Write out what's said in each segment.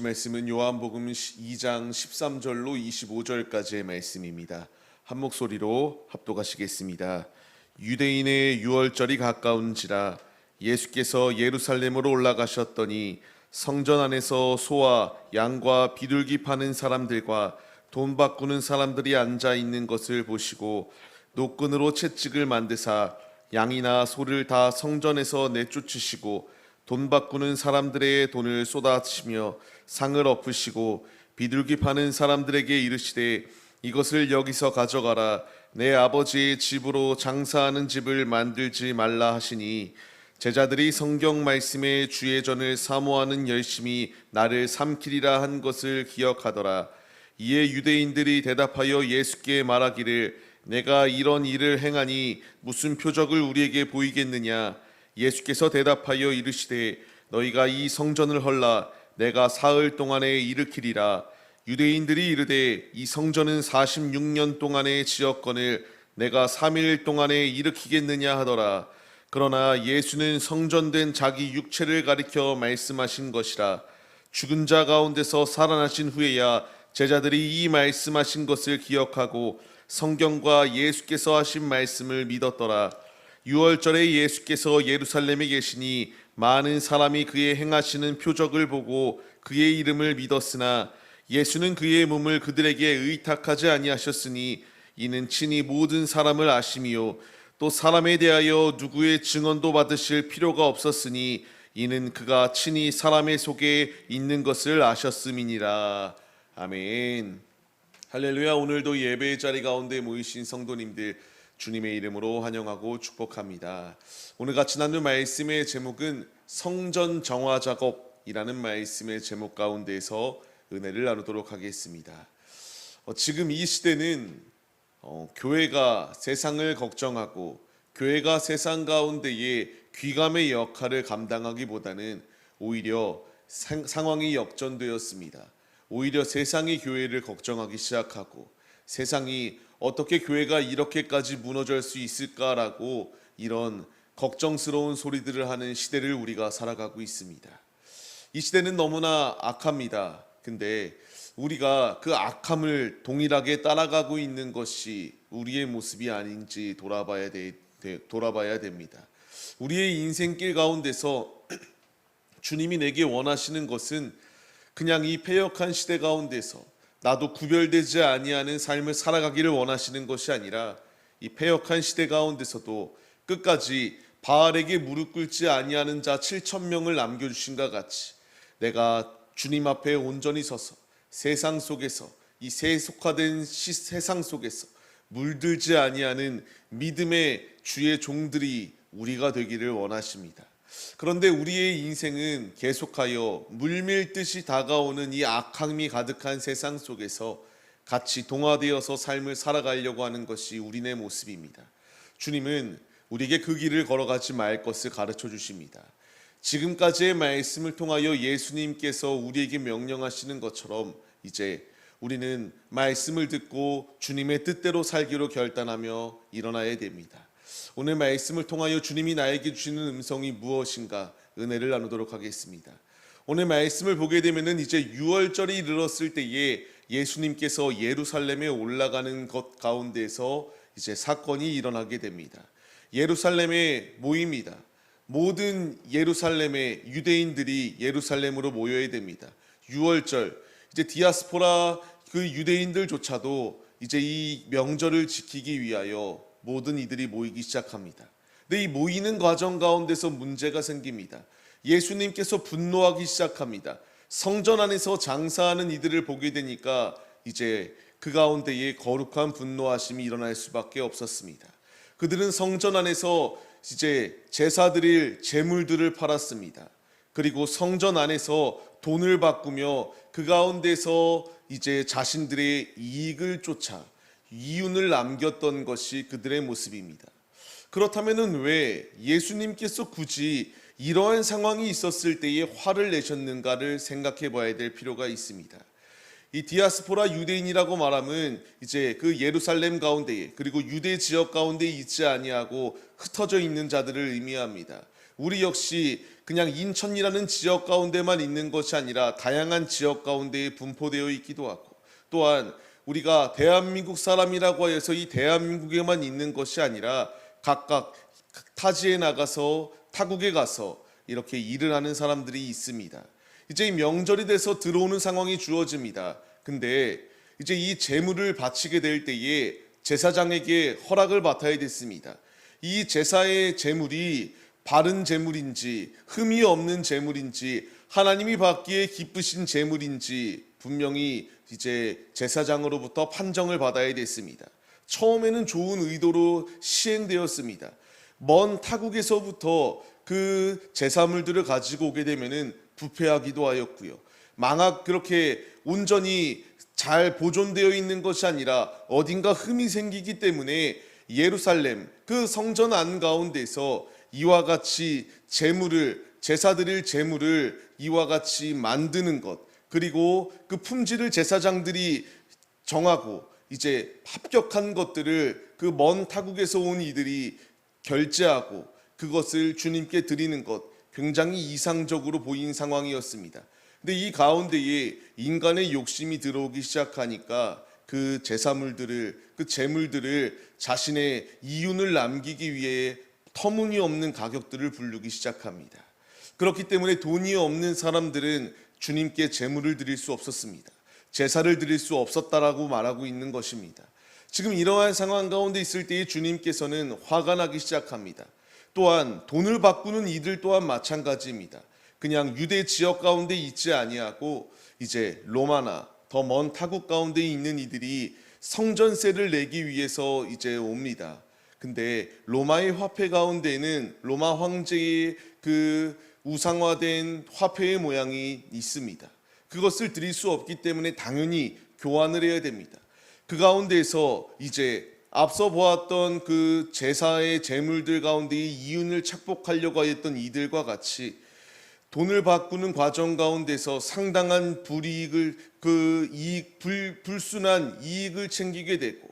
말씀은 요한복음 2장 13절로 25절까지의 말씀입니다. 한 목소리로 합독하시겠습니다. 유대인의 유월절이 가까운지라 예수께서 예루살렘으로 올라가셨더니 성전 안에서 소와 양과 비둘기 파는 사람들과 돈 바꾸는 사람들이 앉아 있는 것을 보시고 노끈으로 채찍을 만드사 양이나 소를 다 성전에서 내쫓으시고 돈 바꾸는 사람들의 돈을 쏟아치며 상을 엎으시고 비둘기 파는 사람들에게 이르시되 이것을 여기서 가져가라. 내 아버지의 집으로 장사하는 집을 만들지 말라 하시니 제자들이 성경 말씀에 주의 전을 사모하는 열심히 나를 삼키리라 한 것을 기억하더라. 이에 유대인들이 대답하여 예수께 말하기를 내가 이런 일을 행하니 무슨 표적을 우리에게 보이겠느냐. 예수께서 대답하여 이르시되 너희가 이 성전을 헐라. 내가 사흘 동안에 일으키리라. 유대인들이 이르되 이 성전은 46년 동안에 지었거늘 내가 3일 동안에 일으키겠느냐 하더라. 그러나 예수는 성전된 자기 육체를 가리켜 말씀하신 것이라. 죽은 자 가운데서 살아나신 후에야 제자들이 이 말씀하신 것을 기억하고 성경과 예수께서 하신 말씀을 믿었더라. 유월절에 예수께서 예루살렘에 계시니 많은 사람이 그의 행하시는 표적을 보고 그의 이름을 믿었으나 예수는 그의 몸을 그들에게 의탁하지 아니하셨으니 이는 친히 모든 사람을 아심이요 또 사람에 대하여 누구의 증언도 받으실 필요가 없었으니 이는 그가 친히 사람의 속에 있는 것을 아셨음이니라. 아멘. 할렐루야. 오늘도 예배의 자리 가운데 모이신 성도님들 주님의 이름으로 환영하고 축복합니다. 오늘 같이 나눌 말씀의 제목은 성전 정화 작업이라는 말씀의 제목 가운데서 은혜를 나누도록 하겠습니다. 지금 이 시대는 교회가 세상을 걱정하고 교회가 세상 가운데에 귀감의 역할을 감당하기보다는 오히려 상황이 역전되었습니다. 오히려 세상이 교회를 걱정하기 시작하고 세상이 어떻게 교회가 이렇게까지 무너질 수 있을까라고 이런 걱정스러운 소리들을 하는 시대를 우리가 살아가고 있습니다. 이 시대는 너무나 악합니다. 근데 우리가 그 악함을 동일하게 따라가고 있는 것이 우리의 모습이 아닌지 돌아봐야 됩니다. 우리의 인생길 가운데서 주님이 내게 원하시는 것은 그냥 이 패역한 시대 가운데서 나도 구별되지 아니하는 삶을 살아가기를 원하시는 것이 아니라 이 패역한 시대 가운데서도 끝까지 바알에게 무릎 꿇지 아니하는 자 7,000명을 남겨주신과 같이 내가 주님 앞에 온전히 서서 세상 속에서 이 세속화된 세상 속에서 물들지 아니하는 믿음의 주의 종들이 우리가 되기를 원하십니다. 그런데 우리의 인생은 계속하여 물밀듯이 다가오는 이 악함이 가득한 세상 속에서 같이 동화되어서 삶을 살아가려고 하는 것이 우리네 모습입니다. 주님은 우리에게 그 길을 걸어가지 말 것을 가르쳐 주십니다. 지금까지의 말씀을 통하여 예수님께서 우리에게 명령하시는 것처럼 이제 우리는 말씀을 듣고 주님의 뜻대로 살기로 결단하며 일어나야 됩니다. 오늘 말씀을 통하여 주님이 나에게 주시는 음성이 무엇인가 은혜를 나누도록 하겠습니다. 오늘 말씀을 보게 되면 이제 유월절이 이르렀을 때에 예수님께서 예루살렘에 올라가는 것 가운데서 이제 사건이 일어나게 됩니다. 예루살렘에 모입니다. 모든 예루살렘의 유대인들이 예루살렘으로 모여야 됩니다. 유월절 이제 디아스포라 그 유대인들조차도 이제 이 명절을 지키기 위하여 모든 이들이 모이기 시작합니다. 근데 이 모이는 과정 가운데서 문제가 생깁니다. 예수님께서 분노하기 시작합니다. 성전 안에서 장사하는 이들을 보게 되니까 이제 그 가운데에 거룩한 분노하심이 일어날 수밖에 없었습니다. 그들은 성전 안에서 이제 제사 드릴 제물들을 팔았습니다. 그리고 성전 안에서 돈을 바꾸며 그 가운데서 이제 자신들의 이익을 쫓아 이윤을 남겼던 것이 그들의 모습입니다. 그렇다면 왜 예수님께서 굳이 이러한 상황이 있었을 때에 화를 내셨는가를 생각해 봐야 될 필요가 있습니다. 이 디아스포라 유대인이라고 말하면 이제 그 예루살렘 가운데에 그리고 유대 지역 가운데에 있지 아니하고 흩어져 있는 자들을 의미합니다. 우리 역시 그냥 인천이라는 지역 가운데만 있는 것이 아니라 다양한 지역 가운데에 분포되어 있기도 하고, 또한 우리가 대한민국 사람이라고 해서 이 대한민국에만 있는 것이 아니라 각각 타지에 나가서 타국에 가서 이렇게 일을 하는 사람들이 있습니다. 이제 이 명절이 돼서 들어오는 상황이 주어집니다. 근데 이제 이 제물을 바치게 될 때에 제사장에게 허락을 받아야 됐습니다. 이 제사의 제물이 바른 제물인지 흠이 없는 제물인지 하나님이 받기에 기쁘신 제물인지 분명히 이제 제사장으로부터 판정을 받아야 됐습니다. 처음에는 좋은 의도로 시행되었습니다. 먼 타국에서부터 그 제사물들을 가지고 오게 되면은 부패하기도 하였고요. 만약 그렇게 온전히 잘 보존되어 있는 것이 아니라 어딘가 흠이 생기기 때문에 예루살렘 그 성전 안 가운데서 이와 같이 제사 드릴 제물을 이와 같이 만드는 것, 그리고 그 품질을 제사장들이 정하고 이제 합격한 것들을 그 먼 타국에서 온 이들이 결제하고 그것을 주님께 드리는 것, 굉장히 이상적으로 보인 상황이었습니다. 근데 이 가운데에 인간의 욕심이 들어오기 시작하니까 그 제사물들을, 그 제물들을 자신의 이윤을 남기기 위해 터무니없는 가격들을 부르기 시작합니다. 그렇기 때문에 돈이 없는 사람들은 주님께 제물을 드릴 수 없었습니다. 제사를 드릴 수 없었다라고 말하고 있는 것입니다. 지금 이러한 상황 가운데 있을 때에 주님께서는 화가 나기 시작합니다. 또한 돈을 바꾸는 이들 또한 마찬가지입니다. 그냥 유대 지역 가운데 있지 아니하고 이제 로마나 더 먼 타국 가운데 있는 이들이 성전세를 내기 위해서 이제 옵니다. 근데 로마의 화폐 가운데는 로마 황제의 그 우상화된 화폐의 모양이 있습니다. 그것을 드릴 수 없기 때문에 당연히 교환을 해야 됩니다. 그 가운데서 이제 앞서 보았던 그 제사의 제물들 가운데의 이윤을 착복하려고 했던 이들과 같이 돈을 바꾸는 과정 가운데서 상당한 불이익을 불순한 이익을 챙기게 되고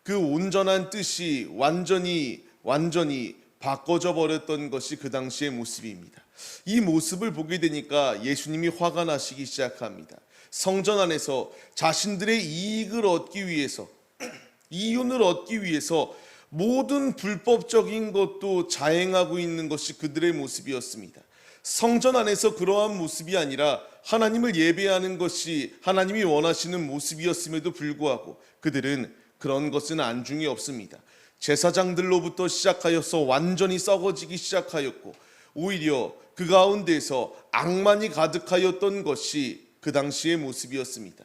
그 온전한 뜻이 완전히 바꿔져 버렸던 것이 그 당시의 모습입니다. 이 모습을 보게 되니까 예수님이 화가 나시기 시작합니다. 성전 안에서 자신들의 이익을 얻기 위해서, 이윤을 얻기 위해서 모든 불법적인 것도 자행하고 있는 것이 그들의 모습이었습니다. 성전 안에서 그러한 모습이 아니라 하나님을 예배하는 것이 하나님이 원하시는 모습이었음에도 불구하고 그들은 그런 것은 안중이 없습니다. 제사장들로부터 시작하여서 완전히 썩어지기 시작하였고 오히려 그 가운데서 악만이 가득하였던 것이 그 당시의 모습이었습니다.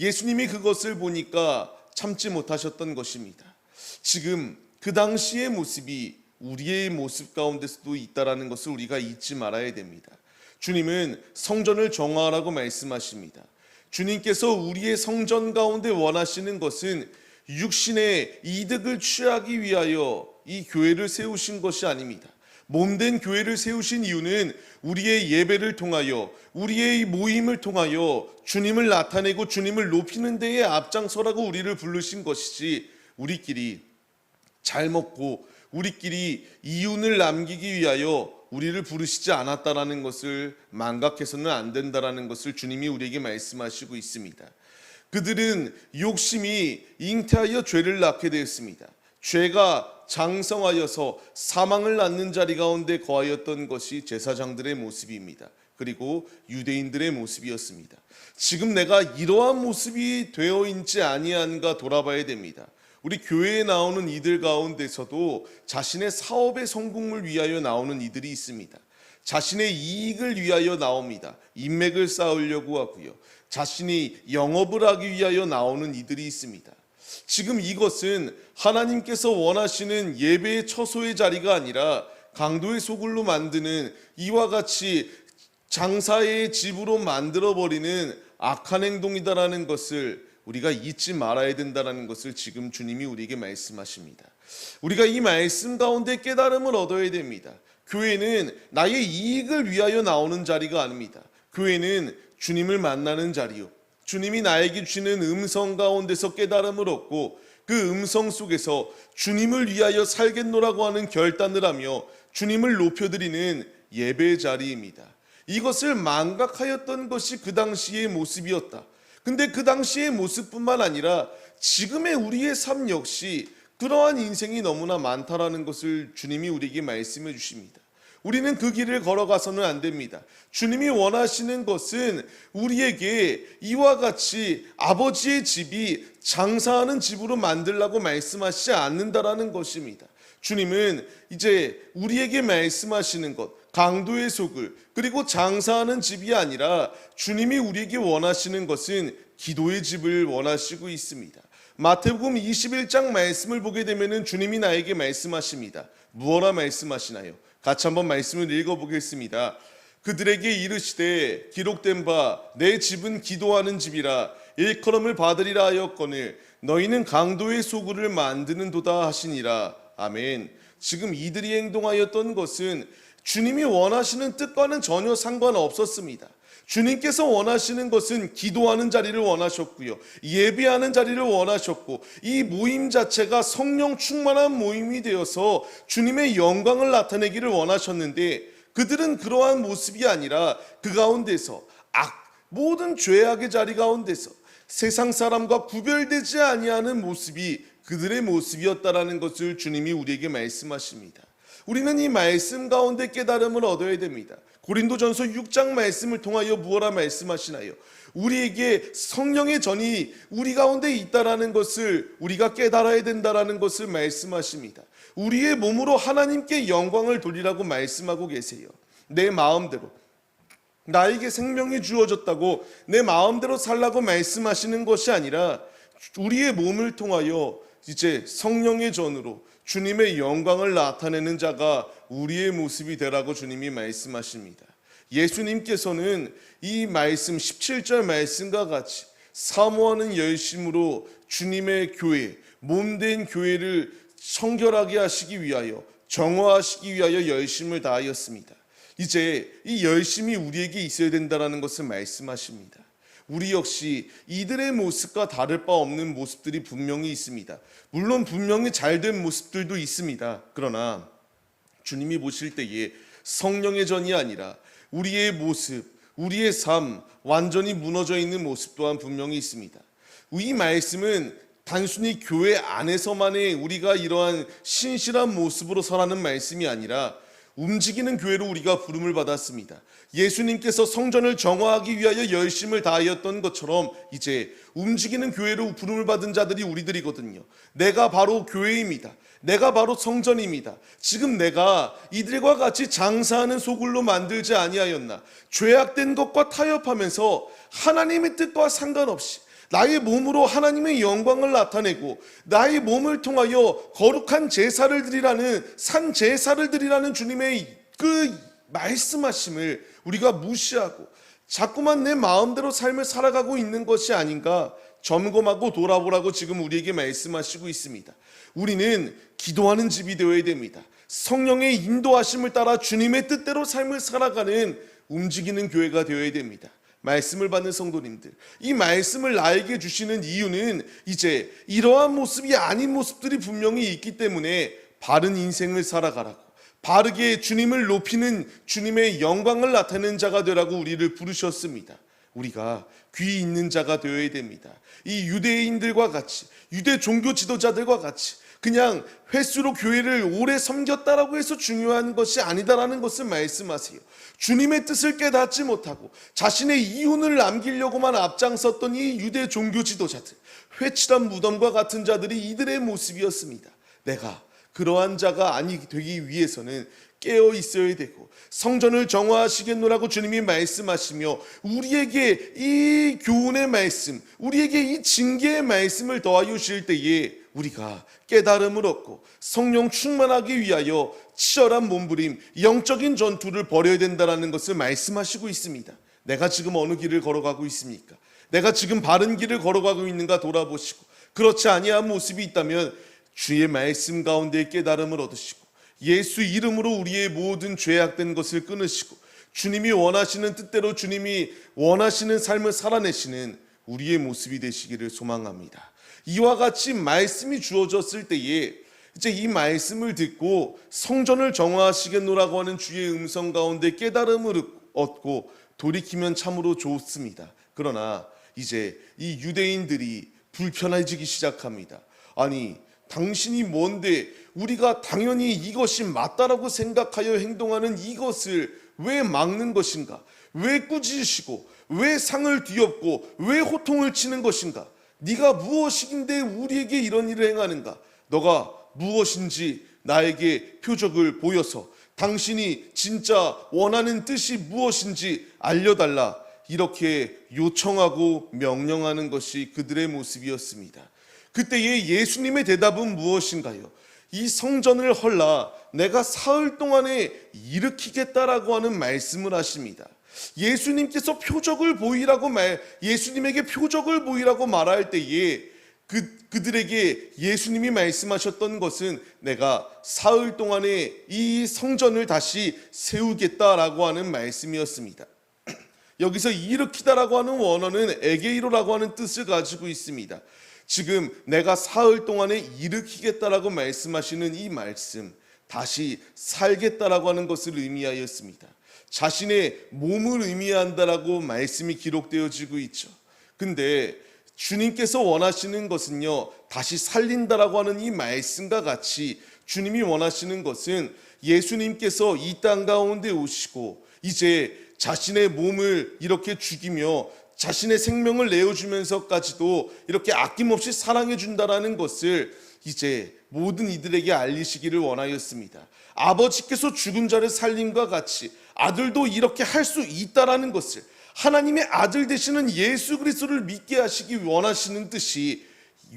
예수님이 그것을 보니까 참지 못하셨던 것입니다. 지금 그 당시의 모습이 우리의 모습 가운데서도 있다라는 것을 우리가 잊지 말아야 됩니다. 주님은 성전을 정화하라고 말씀하십니다. 주님께서 우리의 성전 가운데 원하시는 것은 육신의 이득을 취하기 위하여 이 교회를 세우신 것이 아닙니다. 몸된 교회를 세우신 이유는 우리의 예배를 통하여, 우리의 모임을 통하여 주님을 나타내고 주님을 높이는 데에 앞장서라고 우리를 부르신 것이지, 우리끼리 잘 먹고 우리끼리 이윤을 남기기 위하여 우리를 부르시지 않았다라는 것을 망각해서는 안 된다라는 것을 주님이 우리에게 말씀하시고 있습니다. 그들은 욕심이 잉태하여 죄를 낳게 되었습니다. 죄가 장성하여서 사망을 낳는 자리 가운데 거하였던 것이 제사장들의 모습입니다. 그리고 유대인들의 모습이었습니다. 지금 내가 이러한 모습이 되어 있지 아니한가 돌아봐야 됩니다. 우리 교회에 나오는 이들 가운데서도 자신의 사업의 성공을 위하여 나오는 이들이 있습니다. 자신의 이익을 위하여 나옵니다. 인맥을 쌓으려고 하고요. 자신이 영업을 하기 위하여 나오는 이들이 있습니다. 지금 이것은 하나님께서 원하시는 예배의 처소의 자리가 아니라 강도의 소굴로 만드는 이와 같이 장사의 집으로 만들어버리는 악한 행동이다라는 것을 우리가 잊지 말아야 된다는 것을 지금 주님이 우리에게 말씀하십니다. 우리가 이 말씀 가운데 깨달음을 얻어야 됩니다. 교회는 나의 이익을 위하여 나오는 자리가 아닙니다. 교회는 주님을 만나는 자리요, 주님이 나에게 주시는 음성 가운데서 깨달음을 얻고 그 음성 속에서 주님을 위하여 살겠노라고 하는 결단을 하며 주님을 높여드리는 예배 자리입니다. 이것을 망각하였던 것이 그 당시의 모습이었다. 근데 그 당시의 모습뿐만 아니라 지금의 우리의 삶 역시 그러한 인생이 너무나 많다라는 것을 주님이 우리에게 말씀해 주십니다. 우리는 그 길을 걸어가서는 안 됩니다. 주님이 원하시는 것은 우리에게 이와 같이 아버지의 집이 장사하는 집으로 만들라고 말씀하시지 않는다라는 것입니다. 주님은 이제 우리에게 말씀하시는 것, 강도의 속을, 그리고 장사하는 집이 아니라 주님이 우리에게 원하시는 것은 기도의 집을 원하시고 있습니다. 마태복음 21장 말씀을 보게 되면 주님이 나에게 말씀하십니다. 무엇라 말씀하시나요? 같이 한번 말씀을 읽어보겠습니다. 그들에게 이르시되 기록된 바 내 집은 기도하는 집이라 일컬음을 받으리라 하였거늘 너희는 강도의 소굴을 만드는도다 하시니라. 아멘. 지금 이들이 행동하였던 것은 주님이 원하시는 뜻과는 전혀 상관없었습니다. 주님께서 원하시는 것은 기도하는 자리를 원하셨고요, 예배하는 자리를 원하셨고, 이 모임 자체가 성령 충만한 모임이 되어서 주님의 영광을 나타내기를 원하셨는데, 그들은 그러한 모습이 아니라 그 가운데서 모든 죄악의 자리 가운데서 세상 사람과 구별되지 아니하는 모습이 그들의 모습이었다라는 것을 주님이 우리에게 말씀하십니다. 우리는 이 말씀 가운데 깨달음을 얻어야 됩니다. 고린도전서 6장 말씀을 통하여 무엇라 말씀하시나요? 우리에게 성령의 전이 우리 가운데 있다라는 것을 우리가 깨달아야 된다라는 것을 말씀하십니다. 우리의 몸으로 하나님께 영광을 돌리라고 말씀하고 계세요. 내 마음대로 나에게 생명이 주어졌다고 내 마음대로 살라고 말씀하시는 것이 아니라 우리의 몸을 통하여 이제 성령의 전으로 주님의 영광을 나타내는 자가 우리의 모습이 되라고 주님이 말씀하십니다. 예수님께서는 이 말씀 17절 말씀과 같이 사모하는 열심으로 주님의 교회, 몸된 교회를 청결하게 하시기 위하여, 정화하시기 위하여 열심을 다하였습니다. 이제 이 열심이 우리에게 있어야 된다는 것을 말씀하십니다. 우리 역시 이들의 모습과 다를 바 없는 모습들이 분명히 있습니다. 물론 분명히 잘된 모습들도 있습니다. 그러나 주님이 보실 때에 성령의 전이 아니라 우리의 모습, 우리의 삶 완전히 무너져 있는 모습 또한 분명히 있습니다. 이 말씀은 단순히 교회 안에서만의 우리가 이러한 신실한 모습으로 서라는 말씀이 아니라 움직이는 교회로 우리가 부름을 받았습니다. 예수님께서 성전을 정화하기 위하여 열심을 다하였던 것처럼 이제 움직이는 교회로 부름을 받은 자들이 우리들이거든요. 내가 바로 교회입니다. 내가 바로 성전입니다. 지금 내가 이들과 같이 장사하는 소굴로 만들지 아니하였나, 죄악된 것과 타협하면서 하나님의 뜻과 상관없이 나의 몸으로 하나님의 영광을 나타내고 나의 몸을 통하여 거룩한 제사를 드리라는, 산 제사를 드리라는 주님의 그 말씀하심을 우리가 무시하고 자꾸만 내 마음대로 삶을 살아가고 있는 것이 아닌가 점검하고 돌아보라고 지금 우리에게 말씀하시고 있습니다. 우리는 기도하는 집이 되어야 됩니다. 성령의 인도하심을 따라 주님의 뜻대로 삶을 살아가는 움직이는 교회가 되어야 됩니다. 말씀을 받는 성도님들, 이 말씀을 나에게 주시는 이유는 이제 이러한 모습이 아닌 모습들이 분명히 있기 때문에 바른 인생을 살아가라고, 바르게 주님을 높이는 주님의 영광을 나타내는 자가 되라고 우리를 부르셨습니다. 우리가 귀 있는 자가 되어야 됩니다. 이 유대인들과 같이, 유대 종교 지도자들과 같이 그냥 횟수로 교회를 오래 섬겼다라고 해서 중요한 것이 아니다라는 것을 말씀하세요. 주님의 뜻을 깨닫지 못하고 자신의 이윤을 남기려고만 앞장섰던 이 유대 종교 지도자들, 회칠한 무덤과 같은 자들이 이들의 모습이었습니다. 내가 그러한 자가 아니 되기 위해서는 깨어 있어야 되고 성전을 정화하시겠노라고 주님이 말씀하시며 우리에게 이 교훈의 말씀, 우리에게 이 징계의 말씀을 더하여 주실 때에 우리가 깨달음을 얻고 성령 충만하기 위하여 치열한 몸부림, 영적인 전투를 벌여야 된다는 것을 말씀하시고 있습니다. 내가 지금 어느 길을 걸어가고 있습니까? 내가 지금 바른 길을 걸어가고 있는가 돌아보시고, 그렇지 아니한 모습이 있다면 주의 말씀 가운데 깨달음을 얻으시고 예수 이름으로 우리의 모든 죄악된 것을 끊으시고 주님이 원하시는 뜻대로 주님이 원하시는 삶을 살아내시는 우리의 모습이 되시기를 소망합니다. 이와 같이 말씀이 주어졌을 때에 이제 이 말씀을 듣고 성전을 정화하시겠노라고 하는 주의 음성 가운데 깨달음을 얻고 돌이키면 참으로 좋습니다. 그러나 이제 이 유대인들이 불편해지기 시작합니다. 아니, 당신이 뭔데 우리가 당연히 이것이 맞다라고 생각하여 행동하는 이것을 왜 막는 것인가? 왜 꾸짖으시고 왜 상을 뒤엎고 왜 호통을 치는 것인가? 네가 무엇이긴데 우리에게 이런 일을 행하는가? 너가 무엇인지 나에게 표적을 보여서 당신이 진짜 원하는 뜻이 무엇인지 알려달라, 이렇게 요청하고 명령하는 것이 그들의 모습이었습니다. 그때의 예수님의 대답은 무엇인가요? 이 성전을 헐라 내가 사흘 동안에 일으키겠다라고 하는 말씀을 하십니다. 예수님께서 예수님에게 표적을 보이라고 말할 때에 그들에게 예수님이 말씀하셨던 것은 내가 사흘 동안에 이 성전을 다시 세우겠다라고 하는 말씀이었습니다. 여기서 일으키다라고 하는 원어는 에게이로라고 하는 뜻을 가지고 있습니다. 지금 내가 사흘 동안에 일으키겠다라고 말씀하시는 이 말씀, 다시 살겠다라고 하는 것을 의미하였습니다. 자신의 몸을 의미한다라고 말씀이 기록되어지고 있죠. 근데 주님께서 원하시는 것은요, 다시 살린다라고 하는 이 말씀과 같이 주님이 원하시는 것은 예수님께서 이 땅 가운데 오시고 이제 자신의 몸을 이렇게 죽이며 자신의 생명을 내어주면서까지도 이렇게 아낌없이 사랑해 준다라는 것을 이제 모든 이들에게 알리시기를 원하였습니다. 아버지께서 죽은 자를 살림과 같이 아들도 이렇게 할 수 있다라는 것을, 하나님의 아들 되시는 예수 그리스도를 믿게 하시기 원하시는 뜻이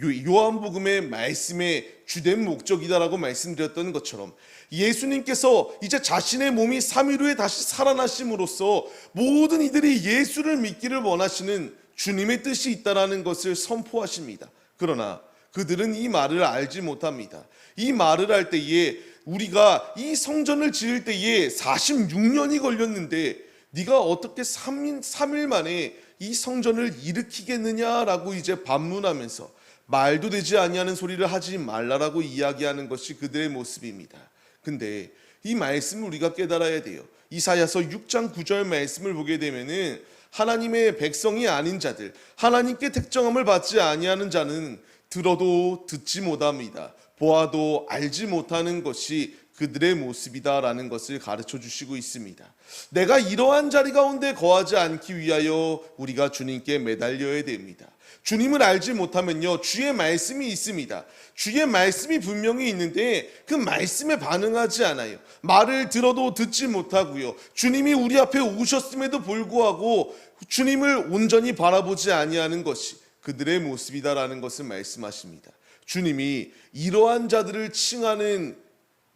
요한복음의 말씀의 주된 목적이다라고 말씀드렸던 것처럼, 예수님께서 이제 자신의 몸이 3일 후에 다시 살아나심으로써 모든 이들이 예수를 믿기를 원하시는 주님의 뜻이 있다라는 것을 선포하십니다. 그러나 그들은 이 말을 알지 못합니다. 이 말을 할 때에 우리가 이 성전을 지을 때에 46년이 걸렸는데 네가 어떻게 3일 만에 이 성전을 일으키겠느냐라고 이제 반문하면서 말도 되지 아니하는 소리를 하지 말라라고 이야기하는 것이 그들의 모습입니다. 근데 이 말씀을 우리가 깨달아야 돼요. 이사야서 6장 9절 말씀을 보게 되면은 하나님의 백성이 아닌 자들, 하나님께 택정함을 받지 아니하는 자는 들어도 듣지 못합니다. 보아도 알지 못하는 것이 그들의 모습이다라는 것을 가르쳐 주시고 있습니다. 내가 이러한 자리 가운데 거하지 않기 위하여 우리가 주님께 매달려야 됩니다. 주님을 알지 못하면요, 주의 말씀이 있습니다. 주의 말씀이 분명히 있는데 그 말씀에 반응하지 않아요. 말을 들어도 듣지 못하고요, 주님이 우리 앞에 오셨음에도 불구하고 주님을 온전히 바라보지 아니하는 것이 그들의 모습이다라는 것을 말씀하십니다. 주님이 이러한 자들을 칭하는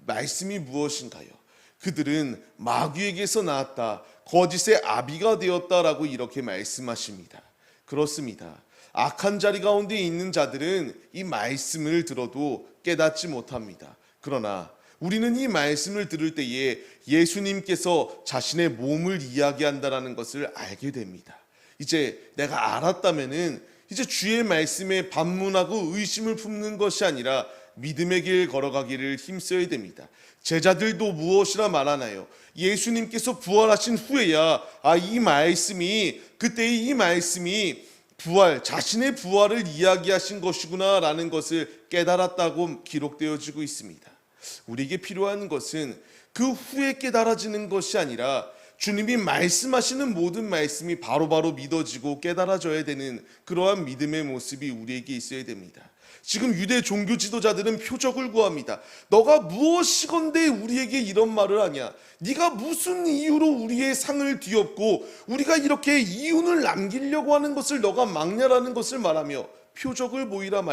말씀이 무엇인가요? 그들은 마귀에게서 나왔다, 거짓의 아비가 되었다라고 이렇게 말씀하십니다. 그렇습니다. 악한 자리 가운데 있는 자들은 이 말씀을 들어도 깨닫지 못합니다. 그러나 우리는 이 말씀을 들을 때에 예수님께서 자신의 몸을 이야기한다라는 것을 알게 됩니다. 이제 내가 알았다면은 이제 주의 말씀에 반문하고 의심을 품는 것이 아니라 믿음의 길 걸어가기를 힘써야 됩니다. 제자들도 무엇이라 말하나요? 예수님께서 부활하신 후에야 그때의 이 말씀이 자신의 부활을 이야기하신 것이구나 라는 것을 깨달았다고 기록되어지고 있습니다. 우리에게 필요한 것은 그 후에 깨달아지는 것이 아니라 주님이 말씀하시는 모든 말씀이 바로바로 믿어지고 깨달아져야 되는 그러한 믿음의 모습이 우리에게 있어야 됩니다. 지금 유대 종교 지도자들은 표적을 구합니다. 너가 무엇이건대 우리에게 이런 말을 하냐? 네가 무슨 이유로 우리의 상을 뒤엎고 우리가 이렇게 이윤을 남기려고 하는 것을 너가 막냐라는 것을 말하며 표적을 보이라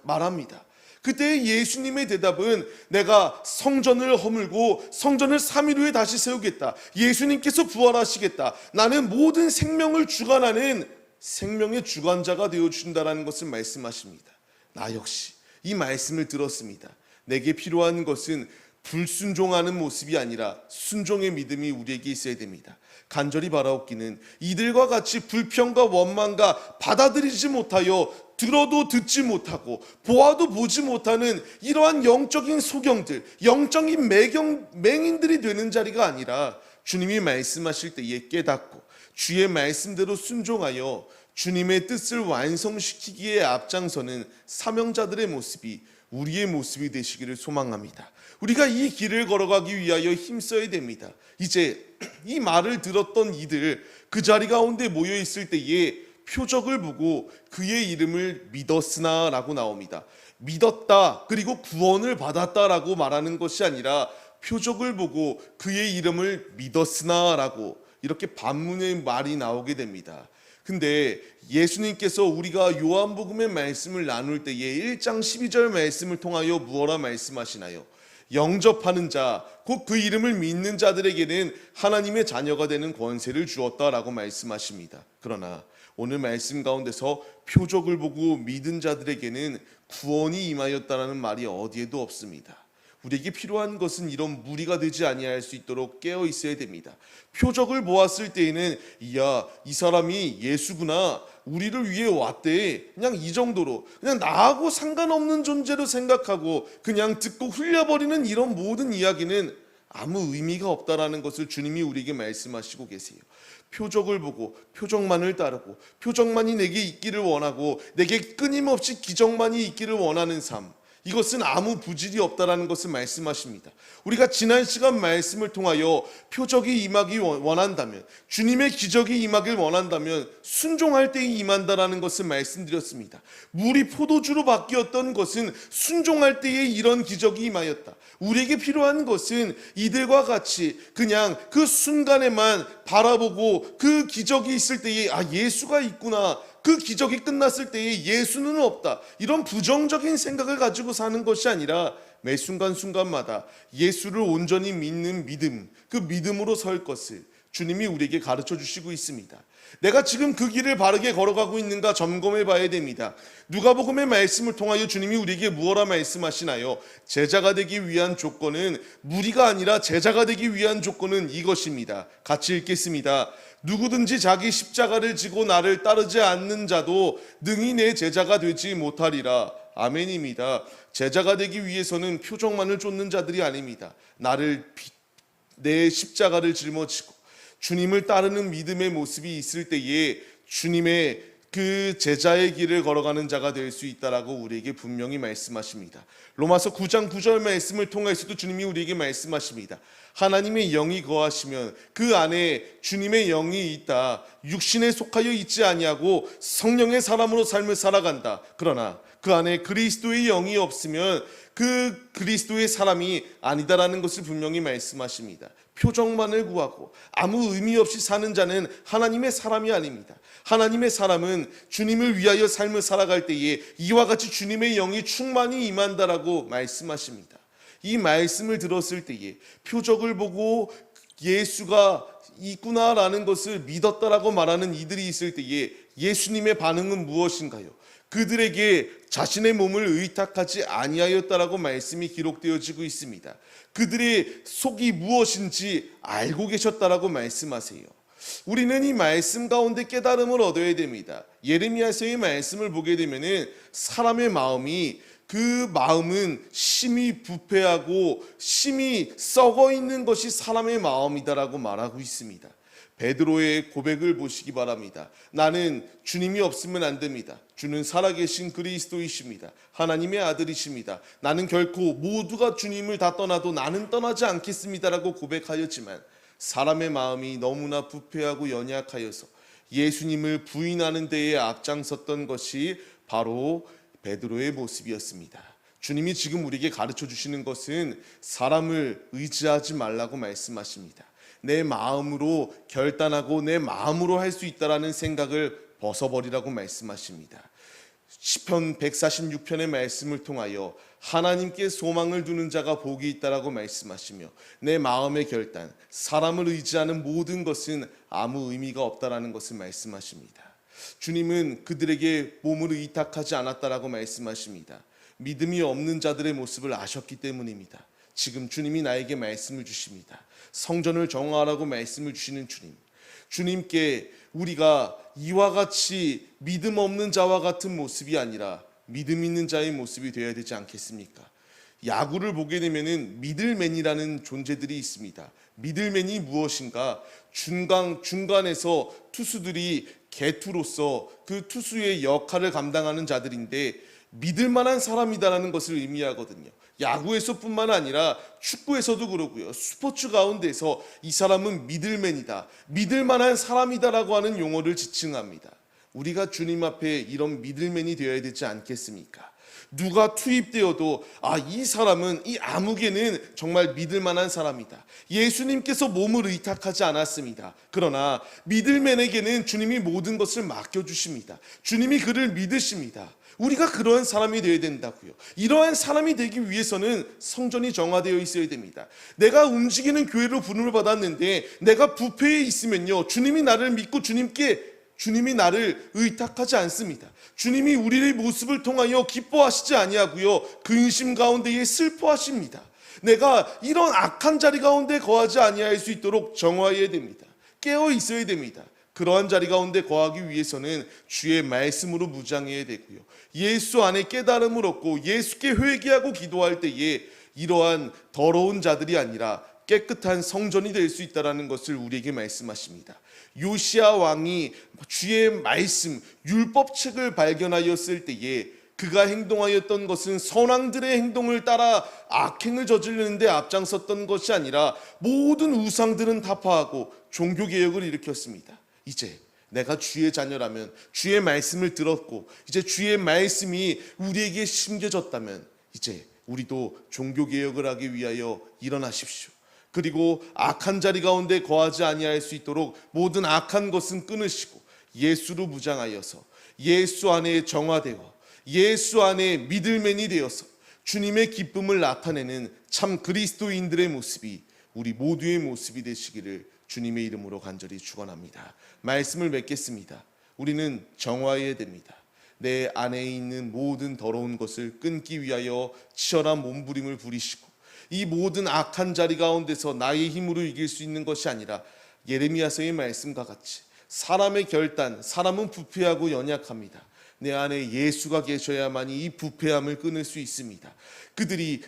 말합니다. 그때 예수님의 대답은 내가 성전을 허물고 성전을 3일 후에 다시 세우겠다. 예수님께서 부활하시겠다. 나는 모든 생명을 주관하는 생명의 주관자가 되어준다라는 것을 말씀하십니다. 나 역시 이 말씀을 들었습니다. 내게 필요한 것은 불순종하는 모습이 아니라 순종의 믿음이 우리에게 있어야 됩니다. 간절히 바라옵기는 이들과 같이 불평과 원망과 받아들이지 못하여 들어도 듣지 못하고 보아도 보지 못하는 이러한 영적인 소경들, 영적인 맹인들이 되는 자리가 아니라 주님이 말씀하실 때에 깨닫고 주의 말씀대로 순종하여 주님의 뜻을 완성시키기에 앞장서는 사명자들의 모습이 우리의 모습이 되시기를 소망합니다. 우리가 이 길을 걸어가기 위하여 힘써야 됩니다. 이제 이 말을 들었던 이들 그 자리 가운데 모여 있을 때에 표적을 보고 그의 이름을 믿었으나 라고 나옵니다. 믿었다 그리고 구원을 받았다라고 말하는 것이 아니라 표적을 보고 그의 이름을 믿었으나 라고 이렇게 반문의 말이 나오게 됩니다. 근데 예수님께서 우리가 요한복음의 말씀을 나눌 때에 1장 12절 말씀을 통하여 무엇라 말씀하시나요? 영접하는 자, 곧 그 이름을 믿는 자들에게는 하나님의 자녀가 되는 권세를 주었다라고 말씀하십니다. 그러나 오늘 말씀 가운데서 표적을 보고 믿은 자들에게는 구원이 임하였다라는 말이 어디에도 없습니다. 우리에게 필요한 것은 이런 무리가 되지 아니할 수 있도록 깨어 있어야 됩니다. 표적을 보았을 때에는 이야, 이 사람이 예수구나, 우리를 위해 왔대, 그냥 이 정도로 그냥 나하고 상관없는 존재로 생각하고 그냥 듣고 흘려버리는 이런 모든 이야기는 아무 의미가 없다라는 것을 주님이 우리에게 말씀하시고 계세요. 표적을 보고 표적만을 따르고 표적만이 내게 있기를 원하고 내게 끊임없이 기적만이 있기를 원하는 삶, 이것은 아무 부질이 없다라는 것을 말씀하십니다. 우리가 지난 시간 말씀을 통하여 표적이 임하기 원한다면, 주님의 기적이 임하길 원한다면 순종할 때에 임한다라는 것을 말씀드렸습니다. 물이 포도주로 바뀌었던 것은 순종할 때에 이런 기적이 임하였다. 우리에게 필요한 것은 이들과 같이 그냥 그 순간에만 바라보고 그 기적이 있을 때에 예수가 있구나, 그 기적이 끝났을 때에 예수는 없다, 이런 부정적인 생각을 가지고 사는 것이 아니라 매 순간순간마다 예수를 온전히 믿는 믿음, 그 믿음으로 설 것을 주님이 우리에게 가르쳐 주시고 있습니다. 내가 지금 그 길을 바르게 걸어가고 있는가 점검해 봐야 됩니다. 누가복음의 말씀을 통하여 주님이 우리에게 무엇라 말씀하시나요? 제자가 되기 위한 조건은 무리가 아니라 제자가 되기 위한 조건은 이것입니다. 같이 읽겠습니다. 누구든지 자기 십자가를 지고 나를 따르지 않는 자도 능히 내 제자가 되지 못하리라. 아멘입니다. 제자가 되기 위해서는 표적만을 쫓는 자들이 아닙니다. 내 십자가를 짊어지고 주님을 따르는 믿음의 모습이 있을 때에 주님의 그 제자의 길을 걸어가는 자가 될 수 있다라고 우리에게 분명히 말씀하십니다. 로마서 9장 9절 말씀을 통해서도 주님이 우리에게 말씀하십니다. 하나님의 영이 거하시면 그 안에 주님의 영이 있다. 육신에 속하여 있지 아니하고 성령의 사람으로 삶을 살아간다. 그러나 그 안에 그리스도의 영이 없으면 그 그리스도의 사람이 아니다라는 것을 분명히 말씀하십니다. 표적만을 구하고 아무 의미 없이 사는 자는 하나님의 사람이 아닙니다. 하나님의 사람은 주님을 위하여 삶을 살아갈 때에 이와 같이 주님의 영이 충만히 임한다라고 말씀하십니다. 이 말씀을 들었을 때에 표적을 보고 예수가 있구나라는 것을 믿었다라고 말하는 이들이 있을 때에 예수님의 반응은 무엇인가요? 그들에게 자신의 몸을 의탁하지 아니하였다라고 말씀이 기록되어지고 있습니다. 그들의 속이 무엇인지 알고 계셨다라고 말씀하세요. 우리는 이 말씀 가운데 깨달음을 얻어야 됩니다. 예레미야서의 말씀을 보게 되면은 사람의 마음이, 그 마음은 심히 부패하고 심히 썩어 있는 것이 사람의 마음이다라고 말하고 있습니다. 베드로의 고백을 보시기 바랍니다. 나는 주님이 없으면 안 됩니다. 주는 살아계신 그리스도이십니다. 하나님의 아들이십니다. 나는 결코 모두가 주님을 다 떠나도 나는 떠나지 않겠습니다라고 고백하였지만 사람의 마음이 너무나 부패하고 연약하여서 예수님을 부인하는 데에 앞장섰던 것이 바로 베드로의 모습이었습니다. 주님이 지금 우리에게 가르쳐 주시는 것은 사람을 의지하지 말라고 말씀하십니다. 내 마음으로 결단하고 내 마음으로 할 수 있다라는 생각을 벗어버리라고 말씀하십니다. 시편 146편의 말씀을 통하여 하나님께 소망을 두는 자가 복이 있다라고 말씀하시며 내 마음의 결단, 사람을 의지하는 모든 것은 아무 의미가 없다라는 것을 말씀하십니다. 주님은 그들에게 몸을 의탁하지 않았다라고 말씀하십니다. 믿음이 없는 자들의 모습을 아셨기 때문입니다. 지금 주님이 나에게 말씀을 주십니다. 성전을 정화하라고 말씀을 주시는 주님, 주님께 우리가 이와 같이 믿음 없는 자와 같은 모습이 아니라 믿음 있는 자의 모습이 되어야 되지 않겠습니까? 야구를 보게 되면은 미들맨이라는 존재들이 있습니다. 미들맨이 무엇인가? 중간에서 투수들이 개투로서 그 투수의 역할을 감당하는 자들인데 믿을 만한 사람이다라는 것을 의미하거든요. 야구에서뿐만 아니라 축구에서도 그러고요. 스포츠 가운데서 이 사람은 미들맨이다, 믿을 만한 사람이다라고 하는 용어를 지칭합니다. 우리가 주님 앞에 이런 미들맨이 되어야 되지 않겠습니까? 누가 투입되어도 이 사람은, 이 아무개는 정말 믿을 만한 사람이다. 예수님께서 몸을 의탁하지 않았습니다. 그러나 미들맨에게는 주님이 모든 것을 맡겨주십니다. 주님이 그를 믿으십니다. 우리가 그러한 사람이 되어야 된다고요. 이러한 사람이 되기 위해서는 성전이 정화되어 있어야 됩니다. 내가 움직이는 교회로 부름을 받았는데 내가 부패에 있으면요, 주님이 나를 믿고 주님이 나를 의탁하지 않습니다. 주님이 우리의 모습을 통하여 기뻐하시지 아니하고요, 근심 가운데에 슬퍼하십니다. 내가 이런 악한 자리 가운데 거하지 아니할 수 있도록 정화해야 됩니다. 깨어 있어야 됩니다. 그러한 자리 가운데 거하기 위해서는 주의 말씀으로 무장해야 되고요, 예수 안에 깨달음을 얻고 예수께 회개하고 기도할 때에 이러한 더러운 자들이 아니라 깨끗한 성전이 될 수 있다는 것을 우리에게 말씀하십니다. 요시야 왕이 주의 말씀, 율법책을 발견하였을 때에 그가 행동하였던 것은 선왕들의 행동을 따라 악행을 저지르는데 앞장섰던 것이 아니라 모든 우상들은 타파하고 종교개혁을 일으켰습니다. 이제 내가 주의 자녀라면, 주의 말씀을 들었고 이제 주의 말씀이 우리에게 심겨졌다면 이제 우리도 종교개혁을 하기 위하여 일어나십시오. 그리고 악한 자리 가운데 거하지 아니할 수 있도록 모든 악한 것은 끊으시고 예수로 무장하여서 예수 안에 정화되어 예수 안에 미들맨이 되어서 주님의 기쁨을 나타내는 참 그리스도인들의 모습이 우리 모두의 모습이 되시기를 주님의 이름으로 간절히 축원합니다. 말씀을 맺겠습니다. 우리는 정화해야 됩니다. 내 안에 있는 모든 더러운 것을 끊기 위하여 치열한 몸부림을 부리시고 이 모든 악한 자리 가운데서 나의 힘으로 이길 수 있는 것이 아니라 예레미야서의 말씀과 같이 사람의 결단, 사람은 부패하고 연약합니다. 내 안에 예수가 계셔야만이 이 부패함을 끊을 수 있습니다.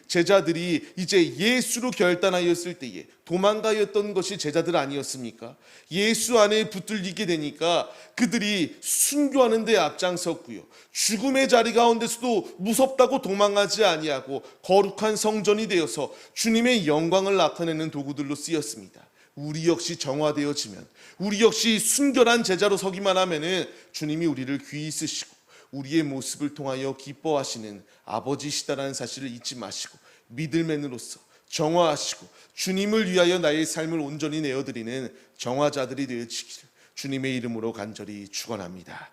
제자들이 이제 예수로 결단하였을 때에 도망가였던 것이 제자들 아니었습니까? 예수 안에 붙들리게 되니까 그들이 순교하는 데 앞장섰고요, 죽음의 자리 가운데서도 무섭다고 도망하지 아니하고 거룩한 성전이 되어서 주님의 영광을 나타내는 도구들로 쓰였습니다. 우리 역시 정화되어지면, 우리 역시 순결한 제자로 서기만 하면은 주님이 우리를 귀히 쓰시고 우리의 모습을 통하여 기뻐하시는 아버지시다라는 사실을 잊지 마시고 믿을맨으로서 정화하시고 주님을 위하여 나의 삶을 온전히 내어드리는 정화자들이 되어지기를 주님의 이름으로 간절히 축원합니다.